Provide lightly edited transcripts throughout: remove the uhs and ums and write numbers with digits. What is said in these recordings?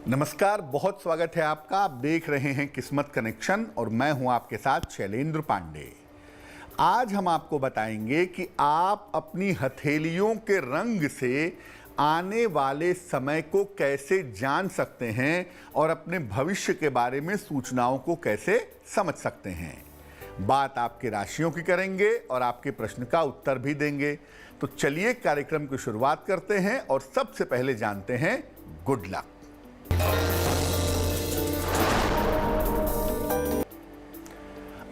नमस्कार, बहुत स्वागत है आपका। आप देख रहे हैं किस्मत कनेक्शन और मैं हूं आपके साथ शैलेंद्र पांडे। आज हम आपको बताएंगे कि आप अपनी हथेलियों के रंग से आने वाले समय को कैसे जान सकते हैं और अपने भविष्य के बारे में सूचनाओं को कैसे समझ सकते हैं। बात आपके राशियों की करेंगे और आपके प्रश्न का उत्तर भी देंगे। तो चलिए कार्यक्रम की शुरुआत करते हैं और सबसे पहले जानते हैं गुड लक।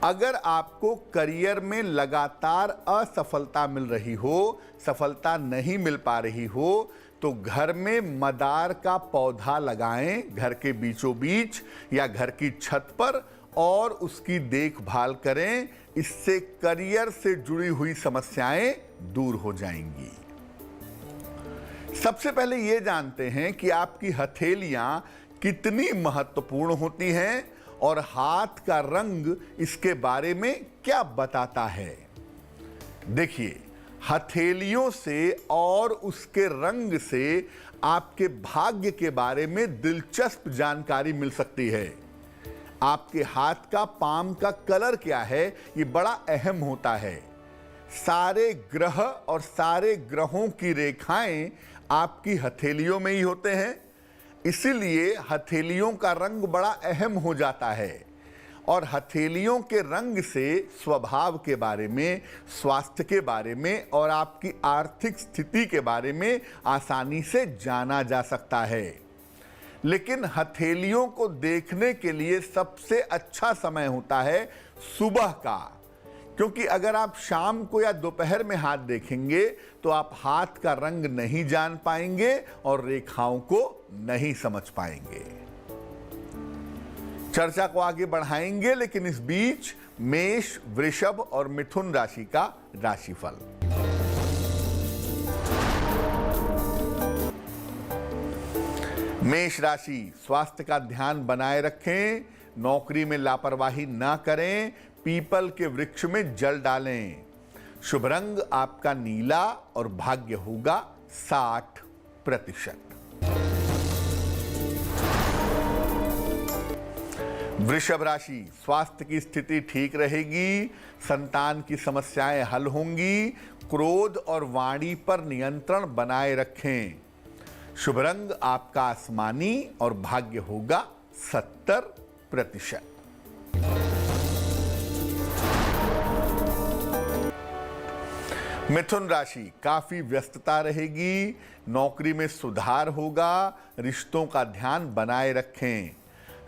अगर आपको करियर में लगातार असफलता मिल रही हो, सफलता नहीं मिल पा रही हो, तो घर में मदार का पौधा लगाएं, घर के बीचों बीच या घर की छत पर, और उसकी देखभाल करें। इससे करियर से जुड़ी हुई समस्याएं दूर हो जाएंगी। सबसे पहले ये जानते हैं कि आपकी हथेलियां कितनी महत्वपूर्ण होती हैं और हाथ का रंग इसके बारे में क्या बताता है। देखिए, हथेलियों से और उसके रंग से आपके भाग्य के बारे में दिलचस्प जानकारी मिल सकती है। आपके हाथ का पाम का कलर क्या है, ये बड़ा अहम होता है। सारे ग्रह और सारे ग्रहों की रेखाएं आपकी हथेलियों में ही होते हैं, इसीलिए हथेलियों का रंग बड़ा अहम हो जाता है। और हथेलियों के रंग से स्वभाव के बारे में, स्वास्थ्य के बारे में और आपकी आर्थिक स्थिति के बारे में आसानी से जाना जा सकता है। लेकिन हथेलियों को देखने के लिए सबसे अच्छा समय होता है सुबह का, क्योंकि अगर आप शाम को या दोपहर में हाथ देखेंगे तो आप हाथ का रंग नहीं जान पाएंगे और रेखाओं को नहीं समझ पाएंगे। चर्चा को आगे बढ़ाएंगे, लेकिन इस बीच मेष, वृषभ और मिथुन राशि का राशिफल। मेष राशि, स्वास्थ्य का ध्यान बनाए रखें, नौकरी में लापरवाही ना करें, पीपल के वृक्ष में जल डालें। शुभ रंग आपका नीला और भाग्य होगा 60%। वृषभ राशि, स्वास्थ्य की स्थिति ठीक रहेगी, संतान की समस्याएं हल होंगी, क्रोध और वाणी पर नियंत्रण बनाए रखें। शुभ रंग आपका आसमानी और भाग्य होगा 70%। मिथुन राशि, काफी व्यस्तता रहेगी, नौकरी में सुधार होगा, रिश्तों का ध्यान बनाए रखें।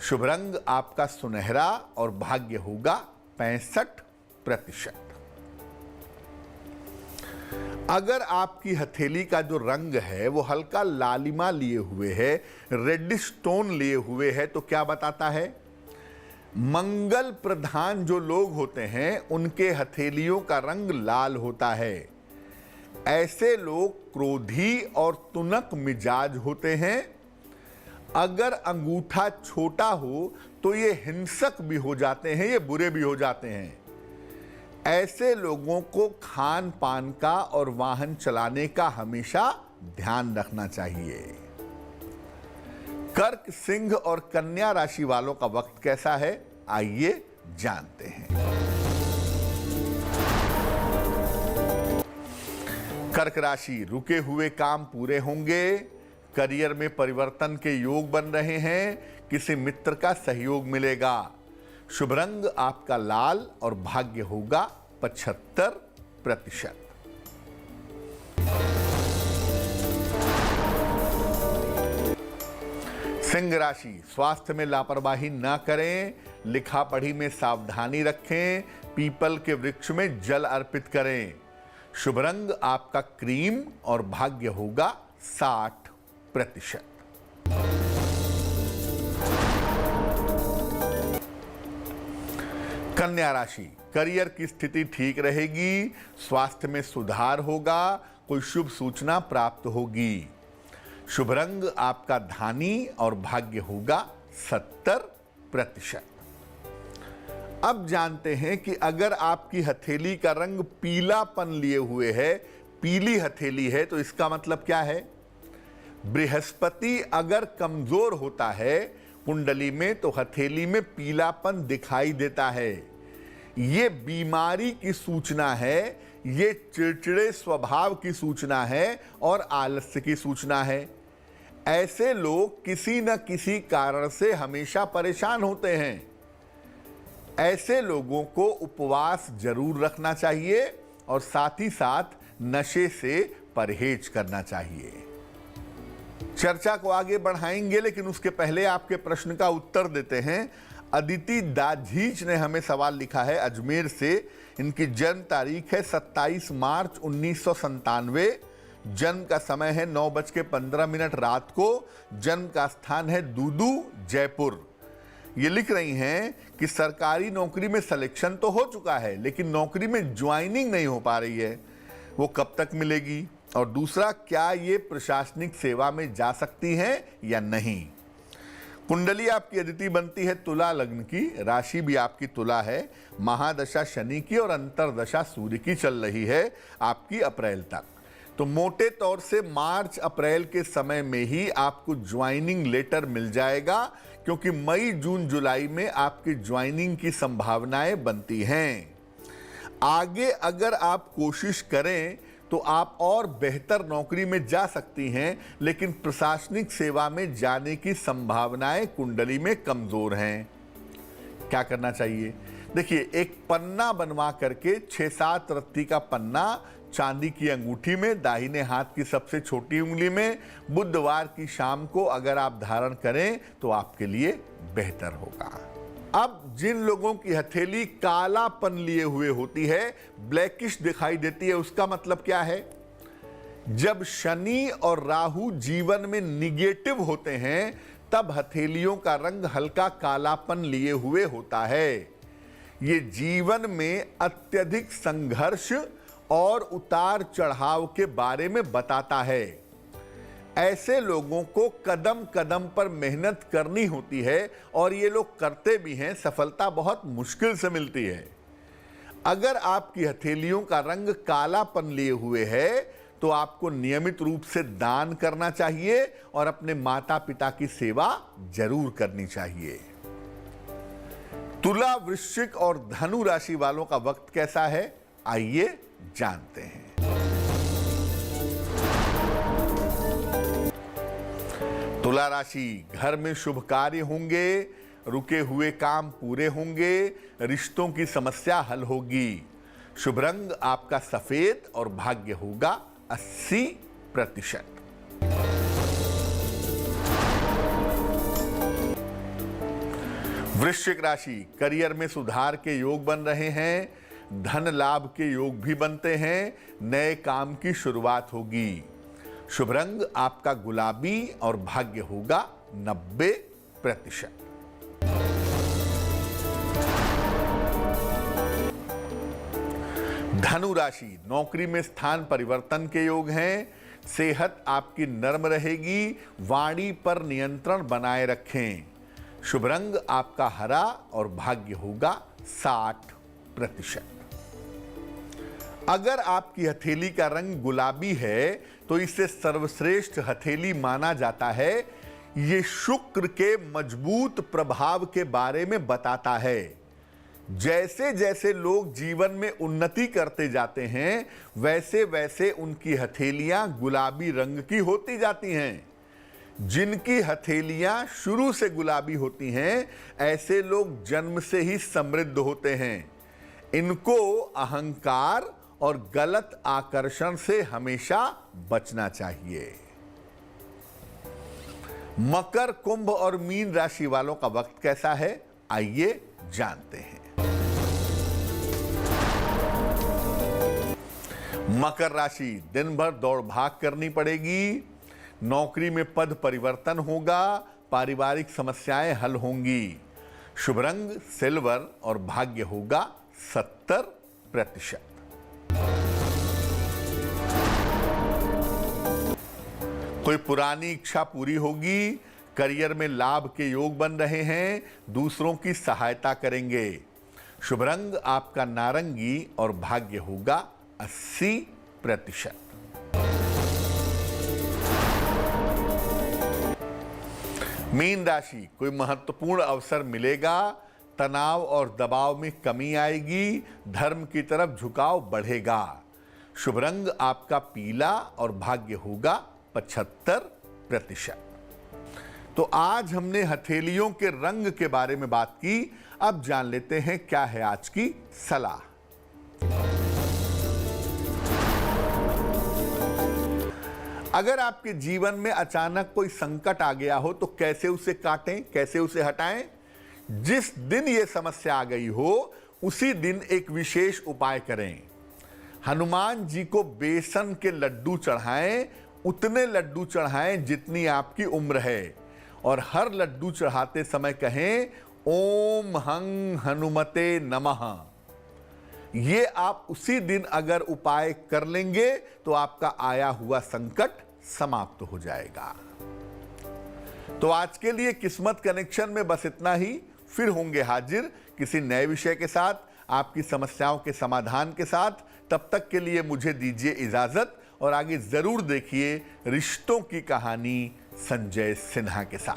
शुभ रंग आपका सुनहरा और भाग्य होगा 65%। अगर आपकी हथेली का जो रंग है वो हल्का लालिमा लिए हुए है, रेडिश टोन लिए हुए है, तो क्या बताता है? मंगल प्रधान जो लोग होते हैं उनके हथेलियों का रंग लाल होता है। ऐसे लोग क्रोधी और तुनक मिजाज होते हैं। अगर अंगूठा छोटा हो तो ये हिंसक भी हो जाते हैं, ये बुरे भी हो जाते हैं। ऐसे लोगों को खान पान का और वाहन चलाने का हमेशा ध्यान रखना चाहिए। कर्क, सिंह और कन्या राशि वालों का वक्त कैसा है, आइए जानते हैं। कर्क राशि, रुके हुए काम पूरे होंगे, करियर में परिवर्तन के योग बन रहे हैं, किसी मित्र का सहयोग मिलेगा। शुभ रंग आपका लाल और भाग्य होगा 75%। सिंह राशि, स्वास्थ्य में लापरवाही ना करें, लिखा पढ़ी में सावधानी रखें, पीपल के वृक्ष में जल अर्पित करें। शुभ रंग आपका क्रीम और भाग्य होगा 60%। कन्या राशि, करियर की स्थिति ठीक रहेगी, स्वास्थ्य में सुधार होगा, कोई शुभ सूचना प्राप्त होगी। शुभ रंग आपका धानी और भाग्य होगा 70%। अब जानते हैं कि अगर आपकी हथेली का रंग पीलापन लिए हुए है, पीली हथेली है, तो इसका मतलब क्या है? बृहस्पति अगर कमजोर होता है कुंडली में तो हथेली में पीलापन दिखाई देता है। ये बीमारी की सूचना है, ये चिड़चिड़े स्वभाव की सूचना है और आलस्य की सूचना है। ऐसे लोग किसी न किसी कारण से हमेशा परेशान होते हैं। ऐसे लोगों को उपवास जरूर रखना चाहिए और साथ ही साथ नशे से परहेज करना चाहिए। चर्चा को आगे बढ़ाएंगे, लेकिन उसके पहले आपके प्रश्न का उत्तर देते हैं। अदिति दाझीच ने हमें सवाल लिखा है अजमेर से। इनकी जन्म तारीख है 27 मार्च 1997। जन्म का समय है 9:15 रात को। जन्म का स्थान है दूदू, जयपुर। ये लिख रही हैं कि सरकारी नौकरी में सिलेक्शन तो हो चुका है, लेकिन नौकरी में ज्वाइनिंग नहीं हो पा रही है। वो कब तक मिलेगी? और दूसरा, क्या ये प्रशासनिक सेवा में जा सकती हैं या नहीं? कुंडली आपकी अदिति बनती है तुला लग्न की, राशि भी आपकी तुला है, महादशा शनि की और अंतरदशा सूर्य की चल रही है आपकी अप्रैल तक। तो मोटे तौर से मार्च अप्रैल के समय में ही आपको ज्वाइनिंग लेटर मिल जाएगा, क्योंकि मई जून जुलाई में आपकी ज्वाइनिंग की संभावनाएं बनती हैं। आगे अगर आप कोशिश करें तो आप और बेहतर नौकरी में जा सकती हैं, लेकिन प्रशासनिक सेवा में जाने की संभावनाएं कुंडली में कमजोर हैं। क्या करना चाहिए? देखिए, एक पन्ना बनवा करके 6-7 रत्ती का पन्ना चांदी की अंगूठी में, दाहिने हाथ की सबसे छोटी उंगली में, बुधवार की शाम को अगर आप धारण करें तो आपके लिए बेहतर होगा। अब जिन लोगों की हथेली कालापन लिए हुए होती है, ब्लैकिश दिखाई देती है, उसका मतलब क्या है? जब शनि और राहु जीवन में निगेटिव होते हैं तब हथेलियों का रंग हल्का कालापन लिए हुए होता है। ये जीवन में अत्यधिक संघर्ष और उतार चढ़ाव के बारे में बताता है। ऐसे लोगों को कदम कदम पर मेहनत करनी होती है और ये लोग करते भी हैं। सफलता बहुत मुश्किल से मिलती है। अगर आपकी हथेलियों का रंग कालापन लिए हुए है तो आपको नियमित रूप से दान करना चाहिए और अपने माता पिता की सेवा जरूर करनी चाहिए। तुला, वृश्चिक और धनु राशि वालों का वक्त कैसा है, आइए जानते हैं। तुला राशि, घर में शुभ कार्य होंगे, रुके हुए काम पूरे होंगे, रिश्तों की समस्या हल होगी। शुभ रंग आपका सफेद और भाग्य होगा 80%। वृश्चिक राशि, करियर में सुधार के योग बन रहे हैं, धन लाभ के योग भी बनते हैं, नए काम की शुरुआत होगी। शुभ रंग आपका गुलाबी और भाग्य होगा 90%। धनु राशि, नौकरी में स्थान परिवर्तन के योग हैं, सेहत आपकी नर्म रहेगी, वाणी पर नियंत्रण बनाए रखें। शुभ रंग आपका हरा और भाग्य होगा 60%। अगर आपकी हथेली का रंग गुलाबी है तो इसे सर्वश्रेष्ठ हथेली माना जाता है। ये शुक्र के मजबूत प्रभाव के बारे में बताता है। जैसे जैसे लोग जीवन में उन्नति करते जाते हैं, वैसे वैसे उनकी हथेलियां गुलाबी रंग की होती जाती हैं। जिनकी हथेलियां शुरू से गुलाबी होती हैं, ऐसे लोग जन्म से ही समृद्ध होते हैं। इनको अहंकार और गलत आकर्षण से हमेशा बचना चाहिए। मकर, कुंभ और मीन राशि वालों का वक्त कैसा है, आइए जानते हैं। मकर राशि, दिन भर दौड़ भाग करनी पड़ेगी, नौकरी में पद परिवर्तन होगा, पारिवारिक समस्याएं हल होंगी। शुभ रंग सिल्वर और भाग्य होगा 70%। कोई पुरानी इच्छा पूरी होगी, करियर में लाभ के योग बन रहे हैं, दूसरों की सहायता करेंगे। शुभ रंग आपका नारंगी और भाग्य होगा 80%। मीन राशि, कोई महत्वपूर्ण अवसर मिलेगा, तनाव और दबाव में कमी आएगी, धर्म की तरफ झुकाव बढ़ेगा। शुभ रंग आपका पीला और भाग्य होगा 75%। तो आज हमने हथेलियों के रंग के बारे में बात की। अब जान लेते हैं क्या है आज की सलाह। अगर आपके जीवन में अचानक कोई संकट आ गया हो तो कैसे उसे काटें, कैसे उसे हटाएं? जिस दिन यह समस्या आ गई हो उसी दिन एक विशेष उपाय करें। हनुमान जी को बेसन के लड्डू चढ़ाएं, उतने लड्डू चढ़ाएं जितनी आपकी उम्र है, और हर लड्डू चढ़ाते समय कहें ओम हं हनुमते नमः। ये आप उसी दिन अगर उपाय कर लेंगे तो आपका आया हुआ संकट समाप्त हो जाएगा। तो आज के लिए किस्मत कनेक्शन में बस इतना ही। फिर होंगे हाजिर किसी नए विषय के साथ, आपकी समस्याओं के समाधान के साथ। तब तक के लिए मुझे दीजिए इजाजत और आगे जरूर देखिए रिश्तों की कहानी संजय सिन्हा के साथ।